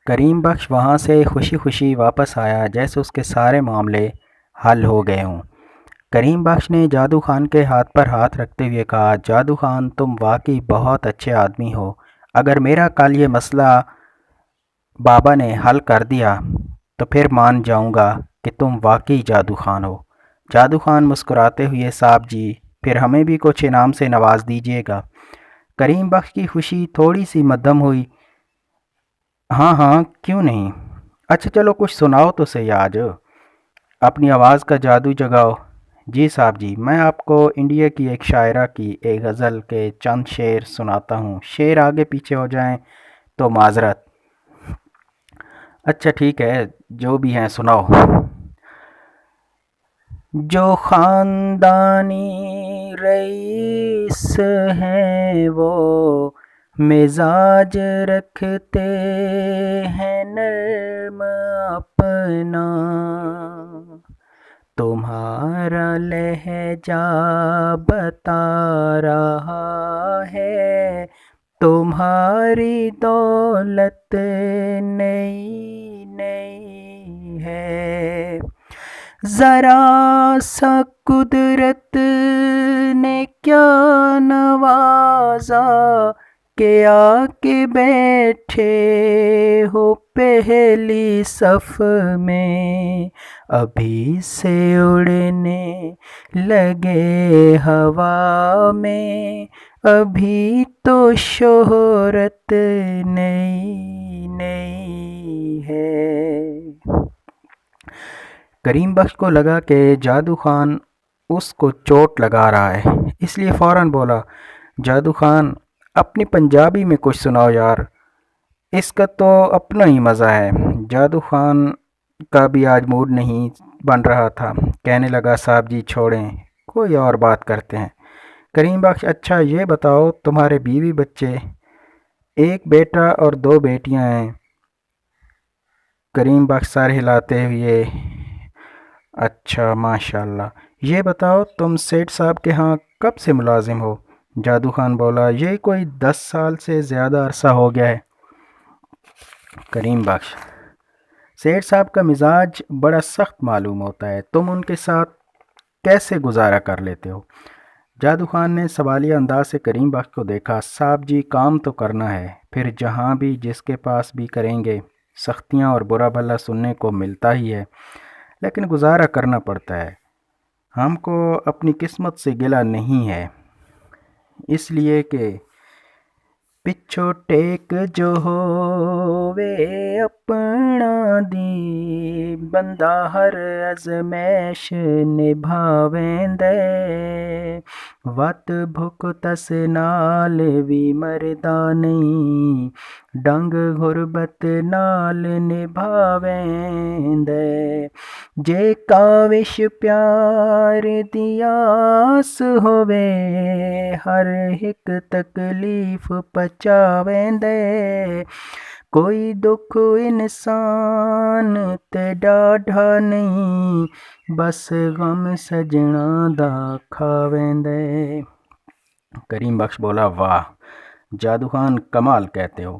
کریم بخش وہاں سے خوشی خوشی واپس آیا جیسے اس کے سارے معاملے حل ہو گئے ہوں۔ کریم بخش نے جادو خان کے ہاتھ پر ہاتھ رکھتے ہوئے کہا، جادو خان تم واقعی بہت اچھے آدمی ہو۔ اگر میرا کل یہ مسئلہ بابا نے حل کر دیا تو پھر مان جاؤں گا کہ تم واقعی جادو خان ہو۔ جادو خان مسکراتے ہوئے، صاحب جی پھر ہمیں بھی کچھ انعام سے نواز دیجیے گا۔ کریم بخش کی خوشی تھوڑی سی مدھم ہوئی۔ ہاں ہاں کیوں نہیں، اچھا چلو کچھ سناؤ تو صحیح آج، اپنی آواز کا جادو جگاؤ۔ جی صاحب جی، میں آپ کو انڈیا کی ایک شاعرہ کی ایک غزل کے چند شعر سناتا ہوں، شعر آگے پیچھے ہو جائیں تو معذرت۔ اچھا ٹھیک ہے، جو بھی ہیں سناؤ۔ جو خاندانی رئیس ہیں وہ مزاج رکھتے ہیں نرم اپنا، تمہارا لہجہ بتا رہا ہے تمہاری دولت نئی نئی ہے، ذرا سا قدرت نے کیا نوازا کہ آ کے بیٹھے ہو پہلی صف میں، ابھی سے اڑنے لگے ہوا میں، ابھی تو شہرت نئی نئی ہے۔ کریم بخش کو لگا کہ جادو خان اس کو چوٹ لگا رہا ہے، اس لیے فوراً بولا، جادو خان اپنی پنجابی میں کچھ سناؤ یار، اس کا تو اپنا ہی مزہ ہے۔ جادو خان کا بھی آج موڈ نہیں بن رہا تھا، کہنے لگا، صاحب جی چھوڑیں، کوئی اور بات کرتے ہیں۔ کریم بخش، اچھا یہ بتاؤ تمہارے بیوی بچے؟ ایک بیٹا اور دو بیٹیاں ہیں۔ کریم بخش سر ہلاتے ہوئے، اچھا ماشاءاللہ۔ یہ بتاؤ تم سیٹھ صاحب کے ہاں کب سے ملازم ہو؟ جادو خان بولا، یہ کوئی 10 سال سے زیادہ عرصہ ہو گیا ہے۔ کریم بخش، سیٹھ صاحب کا مزاج بڑا سخت معلوم ہوتا ہے، تم ان کے ساتھ کیسے گزارا کر لیتے ہو؟ جادو خان نے سوالیہ انداز سے کریم بخش کو دیکھا، صاحب جی کام تو کرنا ہے، پھر جہاں بھی جس کے پاس بھی کریں گے، سختیاں اور برا بھلا سننے کو ملتا ہی ہے، لیکن گزارا کرنا پڑتا ہے۔ ہم کو اپنی قسمت سے گلہ نہیں ہے، اس لیے کہ پچھو ٹیک جو ہووے اپنا دی، بندہ ہر ازمیش نبھاویندے، وت بھک تس نال وی مردا نہیں، ڈنگ غربت نال نبھاویندے، جے کاوش پیار دی آس ہووے، ہر ہک تکلیف پچاویندے، کوئی دکھ انسان تے ڈاڈھا نہیں، بس غم سجنا دا کھاویندے۔ کریم بخش بولا، واہ جادو خان کمال کہتے ہو،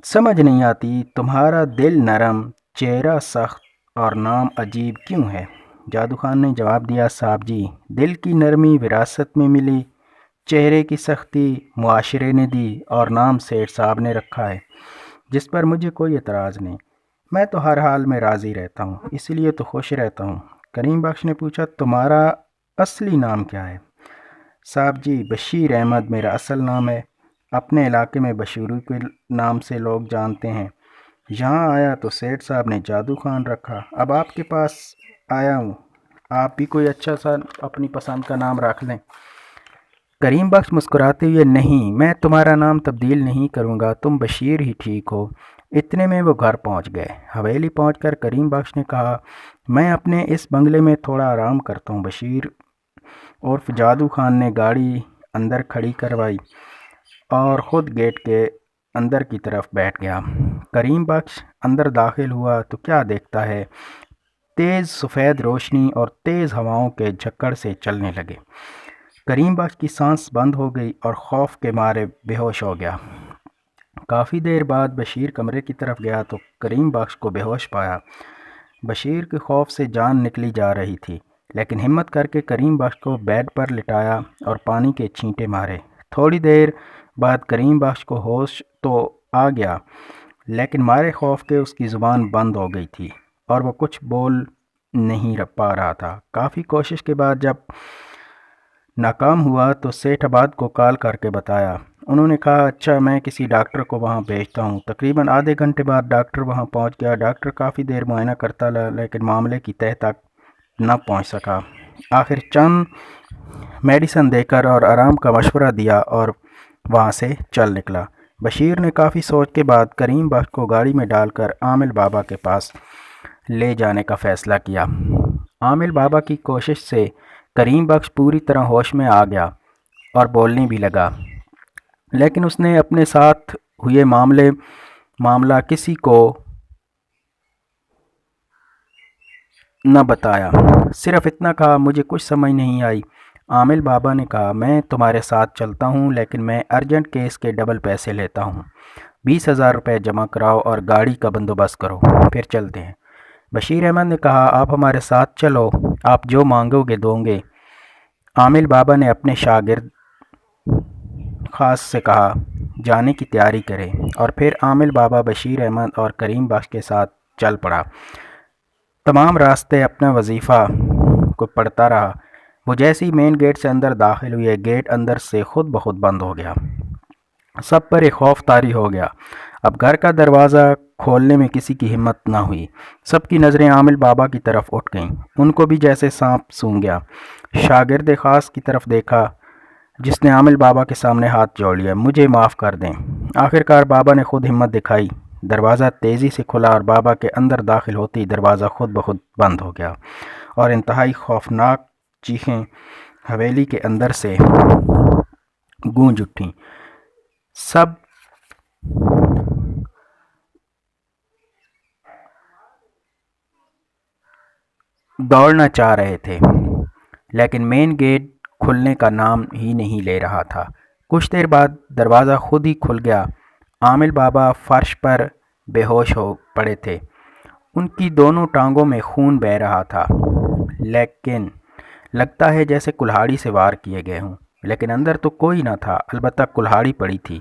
سمجھ نہیں آتی تمہارا دل نرم، چہرہ سخت اور نام عجیب کیوں ہے؟ جادو خان نے جواب دیا، صاحب جی دل کی نرمی وراثت میں ملی، چہرے کی سختی معاشرے نے دی، اور نام سیٹھ صاحب نے رکھا ہے، جس پر مجھے کوئی اعتراض نہیں، میں تو ہر حال میں راضی رہتا ہوں، اسی لیے تو خوش رہتا ہوں۔ کریم بخش نے پوچھا، تمہارا اصلی نام کیا ہے؟ صاحب جی بشیر احمد میرا اصل نام ہے، اپنے علاقے میں بشیرو کے نام سے لوگ جانتے ہیں، یہاں آیا تو سیٹھ صاحب نے جادو خان رکھا، اب آپ کے پاس آیا ہوں، آپ بھی کوئی اچھا سا اپنی پسند کا نام رکھ لیں۔ کریم بخش مسکراتے ہوئے، نہیں میں تمہارا نام تبدیل نہیں کروں گا، تم بشیر ہی ٹھیک ہو۔ اتنے میں وہ گھر پہنچ گئے۔ حویلی پہنچ کر کریم بخش نے کہا، میں اپنے اس بنگلے میں تھوڑا آرام کرتا ہوں۔ بشیر اور جادو خان نے گاڑی اندر کھڑی کروائی اور خود گیٹ کے اندر کی طرف بیٹھ گیا۔ کریم بخش اندر داخل ہوا تو کیا دیکھتا ہے، تیز سفید روشنی اور تیز ہواؤں کے جھکڑ سے چلنے لگے۔ کریم بخش کی سانس بند ہو گئی اور خوف کے مارے بے ہوش ہو گیا۔ کافی دیر بعد بشیر کمرے کی طرف گیا تو کریم بخش کو بے ہوش پایا۔ بشیر کے خوف سے جان نکلی جا رہی تھی، لیکن ہمت کر کے کریم بخش کو بیڈ پر لٹایا اور پانی کے چھینٹے مارے۔ تھوڑی دیر بعد کریم بخش کو ہوش تو آ گیا، لیکن مارے خوف کے اس کی زبان بند ہو گئی تھی اور وہ کچھ بول نہیں پا رہا تھا۔ کافی کوشش کے بعد جب ناکام ہوا تو سیٹھ آباد کو کال کر کے بتایا۔ انہوں نے کہا اچھا میں کسی ڈاکٹر کو وہاں بھیجتا ہوں۔ تقریباً آدھے گھنٹے بعد ڈاکٹر وہاں پہنچ گیا۔ ڈاکٹر کافی دیر معائنہ کرتا رہا لیکن معاملے کی تہہ تک نہ پہنچ سکا۔ آخر چند میڈیسن دے کر اور آرام کا مشورہ دیا اور وہاں سے چل نکلا۔ بشیر نے کافی سوچ کے بعد کریم بخش کو گاڑی میں ڈال کر عامل بابا کے پاس لے جانے کا فیصلہ کیا۔ عامل بابا کی کوشش سے کریم بخش پوری طرح ہوش میں آ گیا اور بولنے بھی لگا، لیکن اس نے اپنے ساتھ ہوئے معاملہ کسی کو نہ بتایا، صرف اتنا کہا مجھے کچھ سمجھ نہیں آئی۔ عامل بابا نے کہا میں تمہارے ساتھ چلتا ہوں لیکن میں ارجنٹ کیس کے ڈبل پیسے لیتا ہوں۔ 20,000 روپے جمع کراؤ اور گاڑی کا بندوبست کرو، پھر چلتے ہیں۔ بشیر احمد نے کہا آپ ہمارے ساتھ چلو، آپ جو مانگو گے دوں گے۔ عامل بابا نے اپنے شاگرد خاص سے کہا جانے کی تیاری کرے اور پھر عامل بابا بشیر احمد اور کریم بخش کے ساتھ چل پڑا۔ تمام راستے اپنا وظیفہ کو پڑھتا رہا۔ وہ جیسے ہی مین گیٹ سے اندر داخل ہوئے گیٹ اندر سے خود بخود بند ہو گیا۔ سب پر ایک خوف طاری ہو گیا۔ اب گھر کا دروازہ کھولنے میں کسی کی ہمت نہ ہوئی۔ سب کی نظریں عامل بابا کی طرف اٹھ گئیں، ان کو بھی جیسے سانپ سونگھ گیا۔ شاگرد خاص کی طرف دیکھا جس نے عامل بابا کے سامنے ہاتھ جوڑ لیا، مجھے معاف کر دیں۔ آخرکار بابا نے خود ہمت دکھائی، دروازہ تیزی سے کھلا اور بابا کے اندر داخل ہوتے ہی دروازہ خود بخود بند ہو گیا اور انتہائی خوفناک چیخیں حویلی کے اندر سے گونج اٹھیں۔ سب دوڑنا چاہ رہے تھے لیکن مین گیٹ کھلنے کا نام ہی نہیں لے رہا تھا۔ کچھ دیر بعد دروازہ خود ہی کھل گیا۔ عامل بابا فرش پر بے ہوش ہو پڑے تھے، ان کی دونوں ٹانگوں میں خون بہہ رہا تھا، لیکن لگتا ہے جیسے کلہاڑی سے وار کیے گئے ہوں، لیکن اندر تو کوئی نہ تھا، البتہ کلہاڑی پڑی تھی۔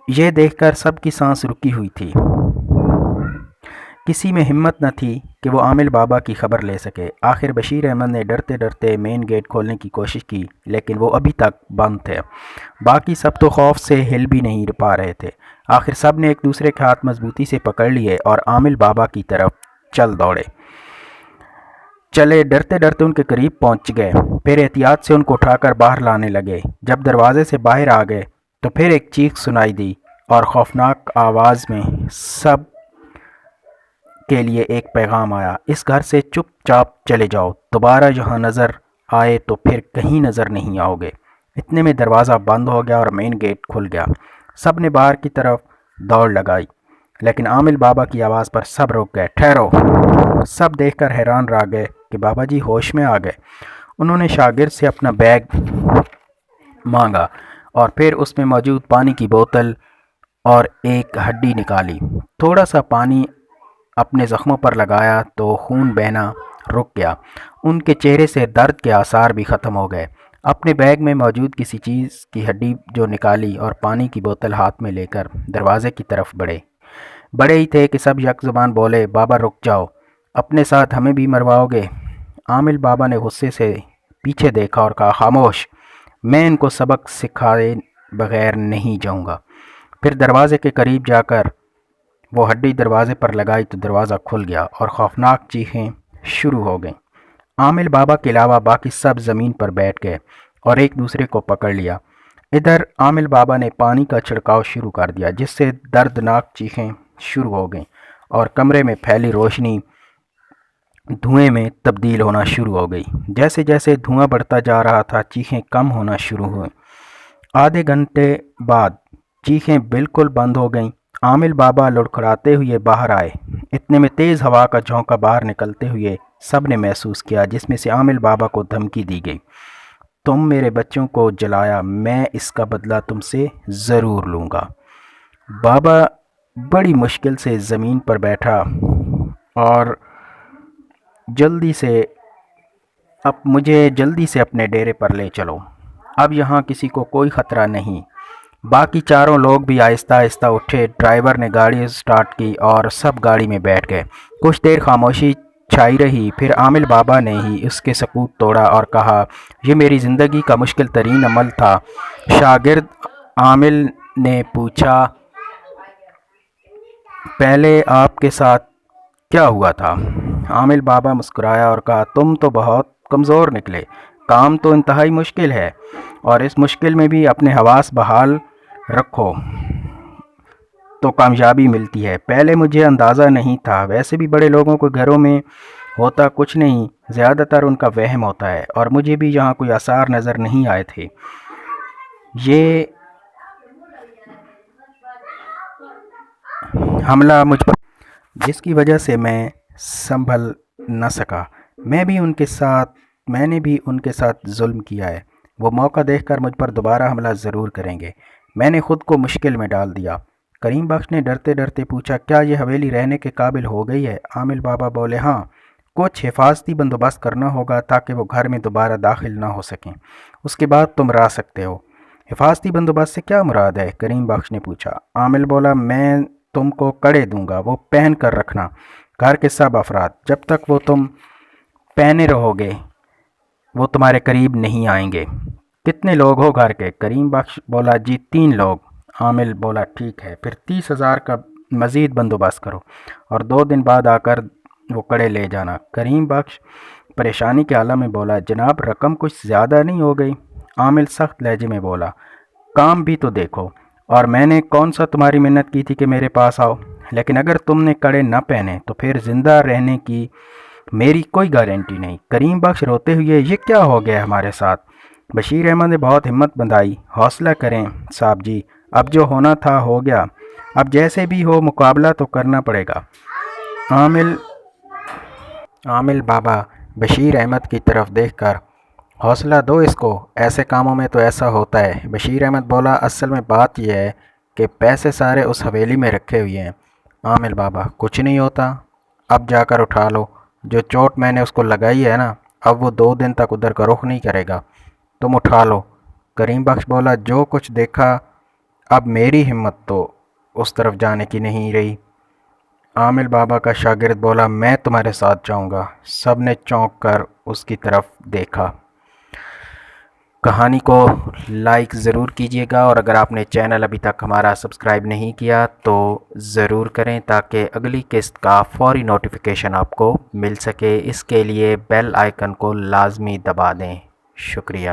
یہ دیکھ کر سب کی سانس رکی ہوئی تھی، کسی میں ہمت نہ تھی کہ وہ عامل بابا کی خبر لے سکے۔ آخر بشیر احمد نے ڈرتے ڈرتے مین گیٹ کھولنے کی کوشش کی لیکن وہ ابھی تک بند تھے۔ باقی سب تو خوف سے ہل بھی نہیں پا رہے تھے۔ آخر سب نے ایک دوسرے کے ہاتھ مضبوطی سے پکڑ لیے اور عامل بابا کی طرف چلے ڈرتے ڈرتے ان کے قریب پہنچ گئے، پھر احتیاط سے ان کو اٹھا کر باہر لانے لگے۔ جب دروازے سے باہر آ گئے تو پھر ایک چیخ سنائی دی اور خوفناک آواز میں سب کے لیے ایک پیغام آیا، اس گھر سے چپ چاپ چلے جاؤ، دوبارہ یہاں نظر آئے تو پھر کہیں نظر نہیں آؤ گے۔ اتنے میں دروازہ بند ہو گیا اور مین گیٹ کھل گیا۔ سب نے باہر کی طرف دوڑ لگائی لیکن عامل بابا کی آواز پر سب رک گئے۔ ٹھہرو! سب دیکھ کر حیران رہ گئے کہ بابا جی ہوش میں آ گئے۔ انہوں نے شاگرد سے اپنا بیگ مانگا اور پھر اس میں موجود پانی کی بوتل اور ایک ہڈی نکالی۔ تھوڑا سا پانی اپنے زخموں پر لگایا تو خون بہنا رک گیا۔ ان کے چہرے سے درد کے آثار بھی ختم ہو گئے۔ اپنے بیگ میں موجود کسی چیز کی ہڈی جو نکالی اور پانی کی بوتل ہاتھ میں لے کر دروازے کی طرف بڑے ہی تھے کہ سب یک زبان بولے، بابا رک جاؤ، اپنے ساتھ ہمیں بھی مرواؤ گے؟ عامل بابا نے غصے سے پیچھے دیکھا اور کہا خاموش، میں ان کو سبق سکھائے بغیر نہیں جاؤں گا۔ پھر دروازے کے قریب جا کر وہ ہڈی دروازے پر لگائی تو دروازہ کھل گیا اور خوفناک چیخیں شروع ہو گئیں۔ عامل بابا کے علاوہ باقی سب زمین پر بیٹھ گئے اور ایک دوسرے کو پکڑ لیا۔ ادھر عامل بابا نے پانی کا چھڑکاؤ شروع کر دیا جس سے دردناک چیخیں شروع ہو گئیں اور کمرے میں پھیلی روشنی دھوئیں میں تبدیل ہونا شروع ہو گئی۔ جیسے جیسے دھواں بڑھتا جا رہا تھا چیخیں کم ہونا شروع ہوئیں۔ آدھے گھنٹے بعد چیخیں بالکل بند ہو گئیں۔ عامل بابا لڑکھڑاتے ہوئے باہر آئے۔ اتنے میں تیز ہوا کا جھونکا باہر نکلتے ہوئے سب نے محسوس کیا جس میں سے عامل بابا کو دھمکی دی گئی۔ تم میرے بچوں کو جلایا، میں اس کا بدلہ تم سے ضرور لوں گا۔ بابا بڑی مشکل سے زمین پر بیٹھا اور مجھے جلدی سے اپنے ڈیرے پر لے چلو، اب یہاں کسی کو کوئی خطرہ نہیں۔ باقی چاروں لوگ بھی آہستہ آہستہ اٹھے، ڈرائیور نے گاڑی سٹارٹ کی اور سب گاڑی میں بیٹھ گئے۔ کچھ دیر خاموشی چھائی رہی، پھر عامل بابا نے ہی اس کے سکوت توڑا اور کہا، یہ میری زندگی کا مشکل ترین عمل تھا۔ شاگرد عامل نے پوچھا، پہلے آپ کے ساتھ کیا ہوا تھا؟ عامل بابا مسکرایا اور کہا، تم تو بہت کمزور نکلے، کام تو انتہائی مشکل ہے، اور اس مشکل میں بھی اپنے حواس بحال رکھو تو کامیابی ملتی ہے۔ پہلے مجھے اندازہ نہیں تھا، ویسے بھی بڑے لوگوں کے گھروں میں ہوتا کچھ نہیں، زیادہ تر ان کا وہم ہوتا ہے، اور مجھے بھی یہاں کوئی آثار نظر نہیں آئے تھے۔ یہ حملہ مجھ پر جس کی وجہ سے میں سنبھل نہ سکا، میں نے بھی ان کے ساتھ ظلم کیا ہے، وہ موقع دیکھ کر مجھ پر دوبارہ حملہ ضرور کریں گے۔ میں نے خود کو مشکل میں ڈال دیا۔ کریم بخش نے ڈرتے ڈرتے پوچھا، کیا یہ حویلی رہنے کے قابل ہو گئی ہے؟ عامل بابا بولے، ہاں، کچھ حفاظتی بندوبست کرنا ہوگا تاکہ وہ گھر میں دوبارہ داخل نہ ہو سکیں، اس کے بعد تم رہ سکتے ہو۔ حفاظتی بندوبست سے کیا مراد ہے؟ کریم بخش نے پوچھا۔ عامل بولا، میں تم کو کڑے دوں گا، وہ پہن کر رکھنا، گھر کے سب افراد، جب تک وہ تم پہنے رہو گے وہ تمہارے قریب نہیں آئیں گے۔ کتنے لوگ ہو گھر کے؟ کریم بخش بولا، جی 3 لوگ۔ عامل بولا، ٹھیک ہے، پھر 30,000 کا مزید بندوبست کرو اور 2 دن بعد آ کر وہ کڑے لے جانا۔ کریم بخش پریشانی کے عالم میں بولا، جناب رقم کچھ زیادہ نہیں ہو گئی؟ عامل سخت لہجے میں بولا، کام بھی تو دیکھو، اور میں نے کون سا تمہاری منت کی تھی کہ میرے پاس آؤ؟ لیکن اگر تم نے کڑے نہ پہنے تو پھر زندہ رہنے کی میری کوئی گارنٹی نہیں۔ کریم بخش روتے ہوئے، یہ کیا ہو گیا ہمارے ساتھ؟ بشیر احمد نے بہت ہمت بندھائی، حوصلہ کریں صاحب جی، اب جو ہونا تھا ہو گیا، اب جیسے بھی ہو مقابلہ تو کرنا پڑے گا۔ عامل بابا بشیر احمد کی طرف دیکھ کر، حوصلہ دو اس کو، ایسے کاموں میں تو ایسا ہوتا ہے۔ بشیر احمد بولا، اصل میں بات یہ ہے کہ پیسے سارے اس حویلی میں رکھے ہوئے ہیں۔ عامل بابا، کچھ نہیں ہوتا، اب جا کر اٹھا لو، جو چوٹ میں نے اس کو لگائی ہے نا، اب وہ 2 دن تک ادھر کا رخ نہیں کرے گا، تم اٹھا لو۔ کریم بخش بولا، جو کچھ دیکھا اب میری ہمت تو اس طرف جانے کی نہیں رہی۔ عامل بابا کا شاگرد بولا، میں تمہارے ساتھ جاؤں گا۔ سب نے چونک کر اس کی طرف دیکھا۔ کہانی کو لائک ضرور کیجیے گا، اور اگر آپ نے چینل ابھی تک ہمارا سبسکرائب نہیں کیا تو ضرور کریں تاکہ اگلی قسط کا فوری نوٹیفیکیشن آپ کو مل سکے۔ اس کے لیے بیل آئیکن کو لازمی دبا دیں۔ شکریہ۔